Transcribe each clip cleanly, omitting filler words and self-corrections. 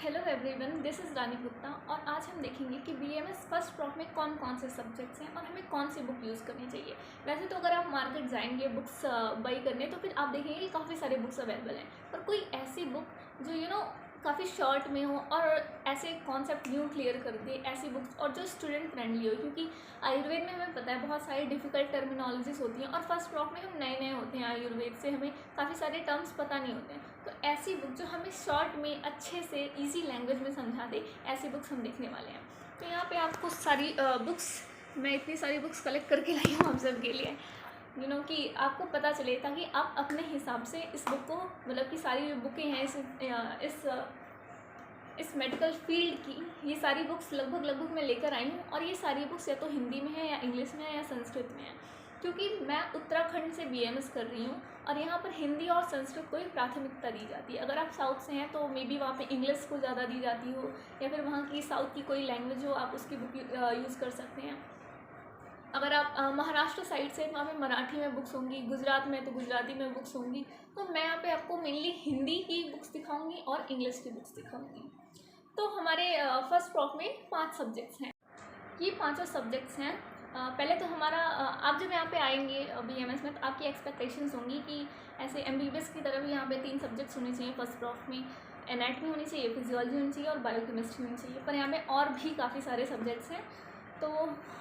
Hello everyone, this is रानी गुप्ता और आज हम देखेंगे कि बीएमएस फर्स्ट प्रॉप में कौन कौन से सब्जेक्ट्स हैं और हमें कौन सी बुक यूज़ करनी चाहिए। वैसे तो अगर आप मार्केट जाएंगे बुक्स बाई करने तो फिर आप देखेंगे कि काफ़ी सारे बुक्स अवेलेबल हैं, पर कोई ऐसी बुक जो काफ़ी शॉर्ट में हो और ऐसे कॉन्सेप्ट न्यू क्लियर कर दे, ऐसी बुक्स और जो स्टूडेंट फ्रेंडली हो। क्योंकि आयुर्वेद में हमें पता है बहुत सारी डिफ़िकल्ट टर्मिनोलॉजीज होती हैं और फर्स्ट प्रॉप में हम नए नए होते हैं आयुर्वेद से, हमें काफ़ी सारे टर्म्स पता नहीं होते हैं। तो ऐसी बुक जो हमें शॉर्ट में अच्छे से इजी लैंग्वेज में समझा दे, ऐसी बुक्स हम देखने वाले हैं। तो यहाँ पे आपको सारी बुक्स, मैं इतनी सारी बुक्स कलेक्ट करके लाई हूँ आप सबके लिए, कि आपको पता चले, ताकि आप अपने हिसाब से इस बुक को, मतलब कि सारी बुकें हैं इस मेडिकल फील्ड की, ये सारी बुक्स लगभग मैं लेकर आई हूँ। और ये सारी बुक्स या तो हिंदी में है या इंग्लिश में है या संस्कृत में है, क्योंकि मैं उत्तराखंड से बीएमएस कर रही हूँ और यहाँ पर हिंदी और संस्कृत को ही प्राथमिकता दी जाती है। अगर आप साउथ से हैं तो मे बी वहाँ पे इंग्लिश को ज़्यादा दी जाती हो, या फिर वहाँ की साउथ की कोई लैंग्वेज हो, आप उसकी बुक यूज़ कर सकते हैं। अगर आप महाराष्ट्र साइड से, वहाँ पे मराठी में बुक्स होंगी, गुजरात में तो गुजराती में बुक्स होंगी। तो मैं यहाँ पे आपको मेनली हिंदी की बुक्स दिखाऊंगी और इंग्लिश की बुक्स दिखाऊंगी। तो हमारे फर्स्ट प्रॉप में 5 सब्जेक्ट्स हैं। ये पांचों सब्जेक्ट्स हैं। पहले तो हमारा आप जब यहाँ पे आएंगे बीएमएस में, तो आपकी एक्सपेक्टेशंस होंगी कि ऐसे एमबीबीएस की तरफ यहाँ पे 3 सब्जेक्ट्स होने चाहिए फर्स्ट प्रॉप में। एनाटमी होनी चाहिए, फिजियोलॉजी होनी चाहिए और बायोकेमिस्ट्री होनी चाहिए, पर यहाँ पे और भी काफ़ी सारे सब्जेक्ट्स हैं। तो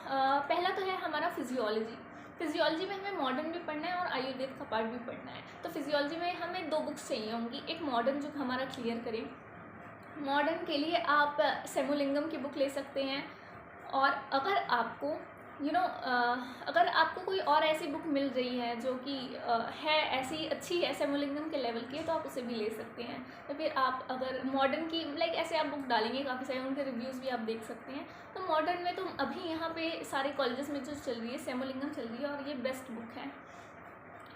पहला तो है हमारा फिजियोलॉजी। फिजियोलॉजी में हमें मॉडर्न भी पढ़ना है और आयुर्वेद का पार्ट भी पढ़ना है। तो फिजियोलॉजी में हमें 2 बुक्स चाहिए होंगी, एक मॉडर्न जो हमारा क्लियर करे। मॉडर्न के लिए आप सेमुलिंगम की बुक ले सकते हैं, और अगर आपको अगर आपको कोई और ऐसी बुक मिल रही है जो कि है ऐसी अच्छी है सेमुलिंगम के लेवल की, तो आप उसे भी ले सकते हैं। तो फिर आप अगर मॉडर्न की ऐसे आप बुक डालेंगे, काफ़ी सारे उनके रिव्यूज़ भी आप देख सकते हैं। तो मॉडर्न में तो अभी यहाँ पे सारे कॉलेजेस में जो चल रही है सेमुलिंगम चल रही है, और ये बेस्ट बुक है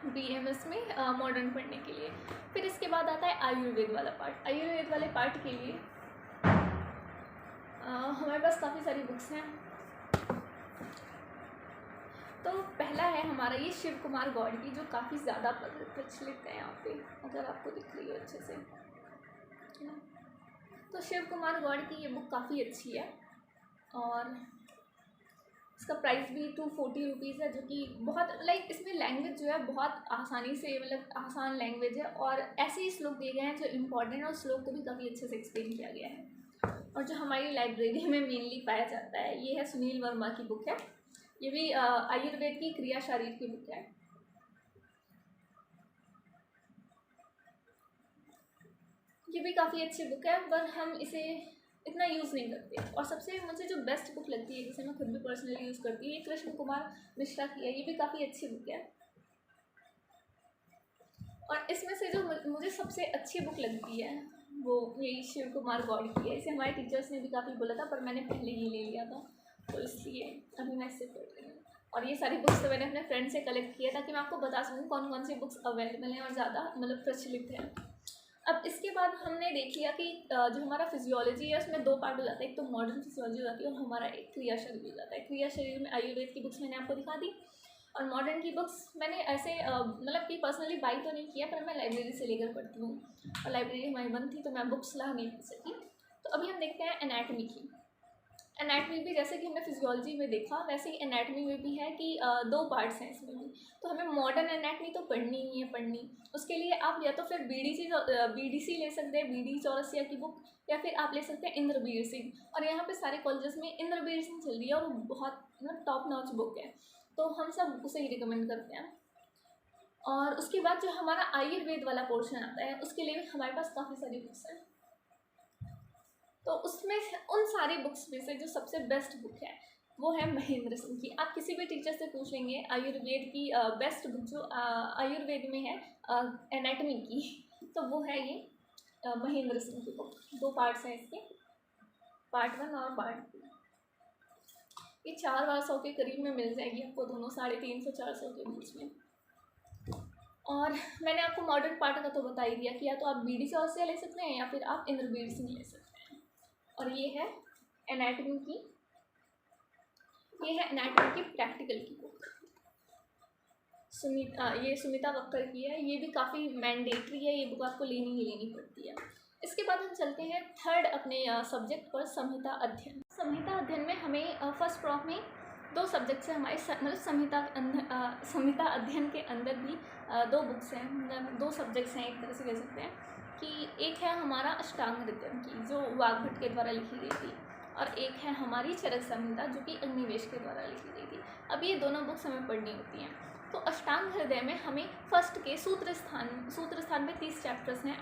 बीएमएस में मॉडर्न पढ़ने के लिए। फिर इसके बाद आता है आयुर्वेद वाला पार्ट। आयुर्वेद वाले पार्ट के लिए हमारे पास काफ़ी सारी बुक्स हैं। तो पहला है हमारा ये शिव कुमार गौड़ की, जो काफ़ी ज़्यादा प्रचलित है यहाँ पे, अगर आपको दिख रही हो अच्छे से, है ना। तो शिव कुमार गौड़ की ये बुक काफ़ी अच्छी है और इसका प्राइस भी 240 रुपीज़ है, जो कि बहुत इसमें लैंग्वेज जो है बहुत आसानी से, आसान लैंग्वेज है, और ऐसे ही श्लोक दिए गए हैं जो इम्पॉर्टेंट, और श्लोक को भी काफ़ी अच्छे से एक्सप्लेन किया गया है। और जो हमारी लाइब्रेरी में मेनली पाया जाता है, ये है सुनील वर्मा की बुक है। ये भी आयुर्वेद की क्रिया शरीर की बुक है। ये भी काफ़ी अच्छी बुक है, पर हम इसे इतना यूज़ नहीं करते। और सबसे मुझे जो बेस्ट बुक लगती है, जिसे मैं खुद भी पर्सनली यूज़ करती हूँ, ये कृष्ण कुमार मिश्रा की है। ये भी काफ़ी अच्छी बुक है। और इसमें से जो मुझे सबसे अच्छी बुक लगती है वो यही शिव कुमार गौड़ की है। इसे हमारे टीचर्स ने भी काफ़ी बोला था, पर मैंने पहले ये ले लिया था, तो इसलिए अभी मैं इससे पढ़ रही हूँ। और ये सारी बुक्स तो मैंने अपने फ्रेंड से कलेक्ट किया, ताकि मैं आपको बता सकूँ कौन कौन सी बुक्स अवेलेबल हैं और ज़्यादा प्रचलित हैं। अब इसके बाद हमने देख लिया कि जो हमारा फिजियोलॉजी है उसमें 2 पार्ट हो जाता है, एक तो मॉडर्न फिजियोलॉजी हो जाती है और हमारा एक क्रिया शरीर हो जाता है। क्रिया शरीर में आयुर्वेद की बुक्स मैंने आपको दिखा दी, और मॉडर्न की बुक्स मैंने ऐसे कि पर्सनली बाई तो नहीं किया, पर मैं लाइब्रेरी से लेकर पढ़ती हूँ, और लाइब्रेरी हमारी बंद थी तो मैं बुक्स ला नहीं सकी। तो अभी हम देखते हैं एनाटमी की। एनाटमी भी जैसे कि हमने फिजियोलॉजी में देखा, वैसे ही एनाटमी में भी है कि 2 पार्ट्स हैं इसमें भी। तो हमें मॉडर्न एनाटमी तो पढ़नी ही है पढ़नी। उसके लिए आप या तो फिर बीडीसी ले सकते हैं, बीडी चौरसिया की बुक, या फिर आप ले सकते हैं इंद्रवीर सिंह। और यहाँ पे सारे कॉलेजेस में इंद्रवीर सिंह चल रही है, और वो बहुत टॉप नॉच बुक है, तो हम सब उसे ही रिकमेंड करते हैं। और उसके बाद जो हमारा आयुर्वेद वाला पोर्शन आता है, उसके लिए हमारे पास काफ़ी सारी बुक्स हैं। तो उसमें उन सारी बुक्स में से जो सबसे बेस्ट बुक है वो है महेंद्र सिंह की। आप किसी भी टीचर से पूछ लेंगे आयुर्वेद की बेस्ट बुक जो आयुर्वेद में है एनाटमी की, तो वो है ये महेंद्र सिंह की बुक। 2 पार्ट्स हैं इसके, पार्ट 1 और पार्ट 2। ये 400 के करीब में मिल जाएगी आपको दोनों, 350-400 के बीच में। और मैंने आपको मॉडर्न पार्ट का तो बता ही दिया कि या तो आप बीडी चौरसिया ले सकते हैं या फिर आप इंद्रवीर सिंह ले सकते हैं। और ये है एनाटमी की, ये है एनाटमी की प्रैक्टिकल की बुक। ये सुमिता वक्कर की है। ये भी काफ़ी मैंडेटरी है, ये बुक आपको लेनी ही लेनी पड़ती है। इसके बाद हम चलते हैं थर्ड अपने सब्जेक्ट पर, संहिता अध्ययन। संहिता अध्ययन में हमें फर्स्ट प्रॉफ में 2 सब्जेक्ट्स हैं हमारे, मतलब संहिता अध्ययन के अंदर भी 2 बुक्स हैं, मतलब 2 सब्जेक्ट्स हैं, एक तरह से कह सकते हैं कि एक है हमारा अष्टांग हृदय की जो वाग्भट के द्वारा लिखी गई थी, और एक है हमारी चरक संहिता जो कि अग्निवेश के द्वारा लिखी गई थी। अब ये दोनों बुक्स हमें पढ़नी होती हैं। तो अष्टांग हृदय में हमें फर्स्ट के सूत्र स्थान में 30 चैप्टर्स हैं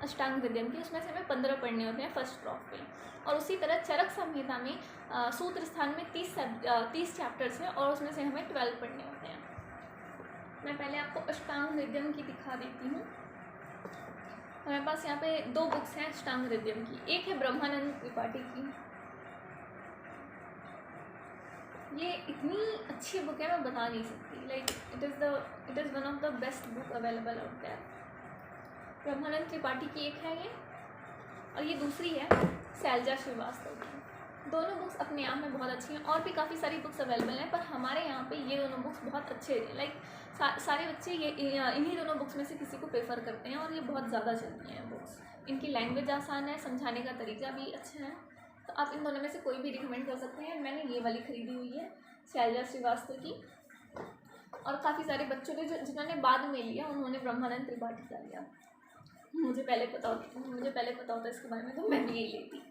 अष्टांग हृदय के, उसमें से हमें 15 पढ़ने होते हैं फर्स्ट प्रॉफ पे। और उसी तरह चरक संहिता में सूत्र स्थान में 30 चैप्टर्स हैं और उसमें से हमें 12 पढ़ने होते हैं। मैं पहले आपको अष्टांग हृदय की दिखा देती हूँ। हमारे पास यहाँ पे 2 बुक्स हैं अष्टांग हृदय की। एक है ब्रह्मानंद त्रिपाठी की, ये इतनी अच्छी बुक है मैं बता नहीं सकती, like it is one of the best book available out there. Brahmanand Tripathi की एक है ये, और ये दूसरी है शैलजा श्रीवास्तव की। दोनों बुक्स अपने आप में बहुत अच्छी हैं, और भी काफ़ी सारी बुक्स अवेलेबल हैं, पर हमारे यहाँ पे ये दोनों बुक्स बहुत अच्छे हैं। लाइक सारे बच्चे ये इन्हीं दोनों बुक्स में से किसी को प्रेफर करते हैं, और ये बहुत ज़्यादा चलती हैं बुक्स। इनकी लैंग्वेज आसान है, समझाने का तरीका भी अच्छा है, तो आप इन दोनों में से कोई भी रिकमेंड कर सकते हैं। मैंने ये वाली ख़रीदी हुई है शैलजा श्रीवास्तव की, और काफ़ी सारे बच्चों ने जिन्होंने बाद में लिया उन्होंने ब्रह्मानंद त्रिपाठी का लिया। मुझे पहले पता होता इसके बारे में, तो मैं भी यही लेती।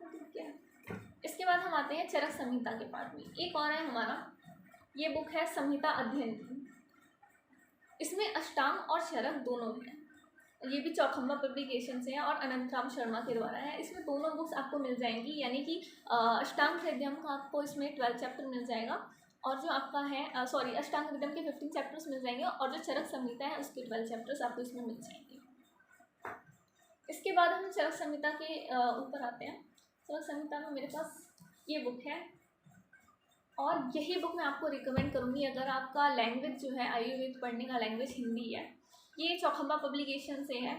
ठीक है, इसके बाद हम आते हैं चरक संहिता के पार्ट में। एक और है हमारा, ये बुक है संहिता अध्ययन की। इसमें अष्टांग और चरक दोनों हैं। ये भी चौखंबा पब्लिकेशन से है और अनंतराम शर्मा के द्वारा है। इसमें दोनों बुक्स आपको मिल जाएंगी, यानी कि अष्टांग हृदयम का आपको इसमें 12 चैप्टर मिल जाएगा, और जो आपका है अष्टांग हृदयम के 15 चैप्टर्स मिल जाएंगे, और जो चरक संहिता है उसके 12 चैप्टर्स आपको इसमें मिल जाएंगे। इसके बाद हम चरक संहिता के ऊपर आते हैं। चरक संहिता में मेरे पास ये बुक है, और यही बुक मैं आपको रिकमेंड करूँगी अगर आपका लैंग्वेज जो है आयुर्वेद पढ़ने का लैंग्वेज हिंदी है। ये चौखंबा पब्लिकेशन से है,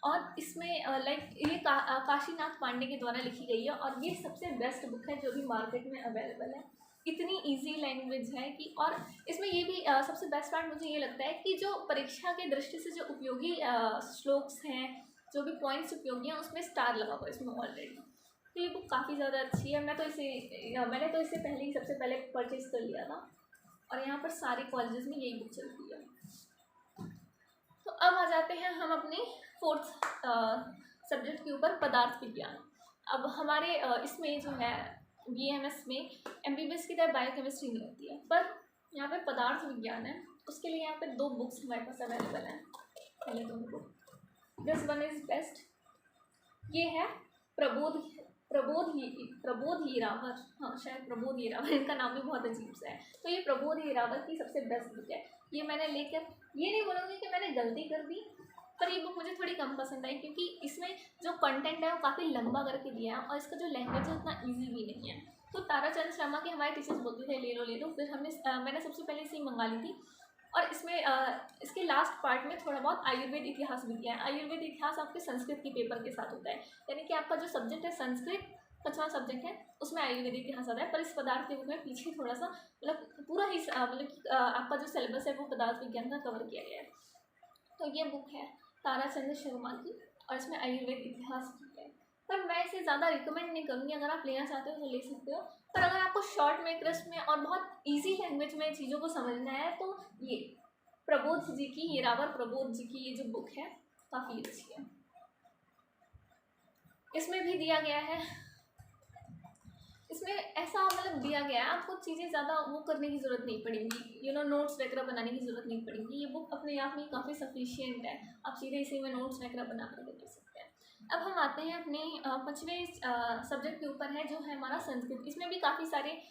और इसमें ये काशीनाथ पांडे के द्वारा लिखी गई है, और ये सबसे बेस्ट बुक है जो भी मार्केट में अवेलेबल है। इतनी इजी लैंग्वेज है कि, और इसमें ये भी सबसे बेस्ट पार्ट मुझे ये लगता है कि जो परीक्षा के दृष्टि से जो उपयोगी श्लोक्स हैं, जो भी पॉइंट्स उपयोगी हैं, उसमें स्टार लगा हुआ है इसमें ऑलरेडी। तो ये बुक काफ़ी ज़्यादा अच्छी है। मैंने तो इसे पहले ही सबसे पहले परचेज़ कर लिया था, और यहाँ पर सारे कॉलेजेस में यही बुक चलती है। तो अब आ जाते हैं हम अपने 4th सब्जेक्ट के ऊपर, पदार्थ विज्ञान। अब हमारे इसमें जो है BAMS में MBBS की तरह बायोकेमिस्ट्री नहीं होती है, पर यहाँ पे पदार्थ विज्ञान है। उसके लिए यहाँ पे 2 बुक्स हमारे पास अवेलेबल हैं। पहले 2 book, this one is best. ये है प्रबोध हीरावर, हाँ शायद प्रबोध हीरावर, इनका नाम भी बहुत अजीब सा है। तो ये प्रबोध हीरावर की सबसे बेस्ट बुक है। ये मैंने लेकर, ये नहीं बोलूँगी कि मैंने गलती कर दी, पर ये बुक मुझे थोड़ी कम पसंद आई, क्योंकि इसमें जो कंटेंट है वो काफ़ी लंबा करके दिया है, और इसका जो लैंग्वेज है उतना ईजी भी नहीं है। तो ताराचंद शर्मा के हमारे टीचर्स बोलते थे ले लो, फिर मैंने सबसे पहले इसे मंगा ली थी। और इसमें इसके लास्ट पार्ट में थोड़ा बहुत आयुर्वेद इतिहास भी दिया है। आयुर्वेद इतिहास आपके संस्कृत के पेपर के साथ होता है, यानी कि आपका जो सब्जेक्ट है संस्कृत 5वां सब्जेक्ट है, उसमें आयुर्वेद इतिहास आता है। पर इस पदार्थ के बुक में पीछे थोड़ा सा मतलब पूरा ही आपका जो सिलेबस है वो पदार्थ विज्ञान का कवर किया गया है। तो ये बुक है ताराचंद शर्मा की, और इसमें आयुर्वेद इतिहास की है। पर मैं इसे ज़्यादा रिकमेंड नहीं करूँगी, अगर आप लेना चाहते हो तो ले सकते हो, पर अगर आपको शॉर्ट में, क्रस्ट में और बहुत इजी लैंग्वेज में चीज़ों को समझना है तो ये प्रबोध जी की, हीरावर प्रबोध जी की ये जो बुक है काफ़ी अच्छी है। इसमें भी दिया गया है, इसमें ऐसा मतलब दिया गया है आपको चीज़ें ज़्यादा वो करने की ज़रूरत नहीं पड़ेगी, नोट्स वगैरह बनाने की ज़रूरत नहीं पड़ेगी। ये बुक अपने आप में काफ़ी सफिशिएंट है, आप सीधे इसी में नोट्स वगैरह बना कर कर सकते हैं। अब हम आते हैं अपने 5वें सब्जेक्ट के ऊपर है, जो है हमारा संस्कृत। इसमें भी काफ़ी सारे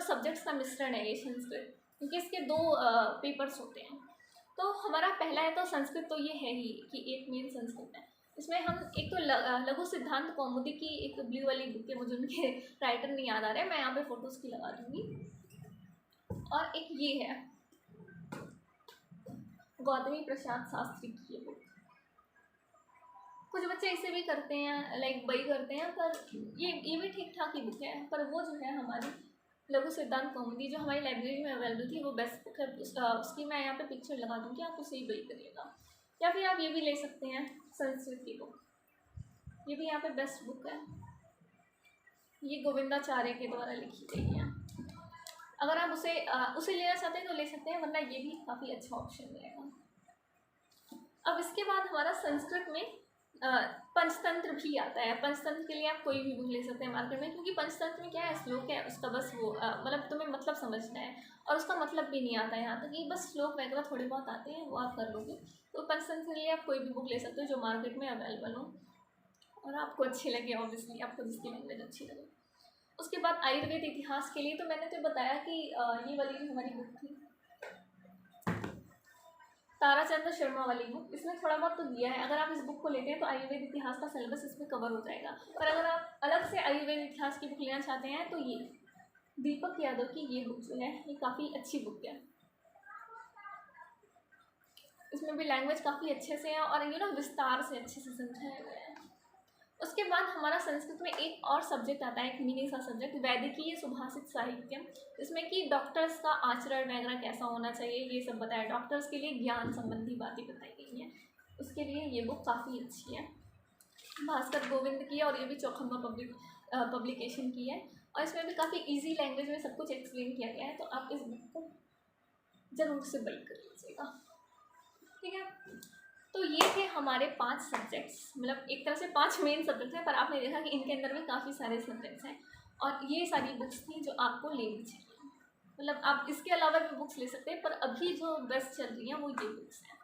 सब्जेक्ट्स का मिश्रण है ये संस्कृत, क्योंकि इसके 2 पेपर्स होते हैं। तो हमारा पहला है तो संस्कृत, तो ये है ही कि एक मेन संस्कृत है। इसमें हम एक तो लघु सिद्धांत कौमुदी की एक ब्लू वाली बुक है, मुझे उनके राइटर नहीं याद आ रहे हैं, मैं यहाँ पे फोटोज़ की लगा दूँगी। और एक ये है गौतमी प्रसाद शास्त्री की ये बुक। कुछ बच्चे इसे भी करते हैं, लाइक बई करते हैं, पर ये भी ठीक ठाक ही बुक है। पर वो जो है हमारी लघु सिद्धांत कौमुदी जो हमारी लाइब्रेरी में अवेलेबल थी वो बेस्ट बुक है। उसकी मैं यहाँ पे पिक्चर लगा दूँगी, आप उसे ही बई करिएगा, या फिर आप ये भी ले सकते हैं संस्कृत की बुक। ये भी यहाँ पे बेस्ट बुक है, ये गोविंदाचार्य के द्वारा लिखी गई है। अगर आप उसे लेना चाहते हैं तो ले सकते हैं, वरना ये भी काफ़ी अच्छा ऑप्शन रहेगा। अब इसके बाद हमारा संस्कृत में पंचतंत्र भी आता है। पंचतंत्र के लिए आप कोई भी बुक ले सकते हैं मार्केट में, क्योंकि पंचतंत्र में क्या है, श्लोक है उसका, बस वो मतलब तुम्हें मतलब समझना है और उसका मतलब भी नहीं आता है यहाँ तक कि बस श्लोक वगैरह थोड़े बहुत आते हैं, वो आप कर लोगे। तो पंचतंत्र के लिए आप कोई भी बुक ले सकते हो जो मार्केट में अवेलेबल हो और आपको अच्छी लगे, ऑब्वियसली आपको जिसकी लैंग्वेज अच्छी लगे। उसके बाद आयुर्वेद इतिहास के लिए तो मैंने तो बताया कि ये वाली जो हमारी बुक थी ताराचंद्र शर्मा वाली बुक, इसमें थोड़ा बहुत तो दिया है। अगर आप इस बुक को लेते हैं तो आयुर्वेद इतिहास का सिलेबस इसमें कवर हो जाएगा। पर अगर आप अलग से आयुर्वेद इतिहास की बुक लेना चाहते हैं तो ये दीपक यादव की ये बुक जो है ये काफ़ी अच्छी बुक है। इसमें भी लैंग्वेज काफ़ी अच्छे से है और विस्तार से अच्छे से समझाया गया है। उसके बाद हमारा संस्कृत में एक और सब्जेक्ट आता है, एक मिनी सा सब्जेक्ट, वैदिकीय सुभाषित साहित्य, जिसमें कि डॉक्टर्स का आचरण वगैरह कैसा होना चाहिए ये सब बताया। डॉक्टर्स के लिए ज्ञान संबंधी बातें बताई गई हैं, उसके लिए ये बुक काफ़ी अच्छी है। भास्कर गोविंद की है और ये भी चौखंबा पब्लिकेशन की है और इसमें भी काफ़ी ईजी लैंग्वेज में सब कुछ एक्सप्लेन किया गया है। तो आप इस बुक को ज़रूर से बाई कर लीजिएगा, ठीक है। तो ये थे हमारे 5 सब्जेक्ट्स, मतलब एक तरह से 5 मेन सब्जेक्ट्स हैं, पर आपने देखा कि इनके अंदर भी काफ़ी सारे सब्जेक्ट्स हैं और ये सारी बुक्स थी जो आपको लेनी चाहिए। मतलब आप इसके अलावा भी बुक्स ले सकते हैं, पर अभी जो बेस्ट चल रही हैं वो ये बुक्स हैं।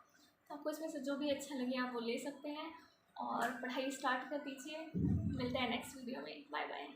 तो आपको इसमें से जो भी अच्छा लगे आप वो ले सकते हैं और पढ़ाई स्टार्ट कर दीजिए। मिलते हैं नेक्स्ट वीडियो में, बाय बाय।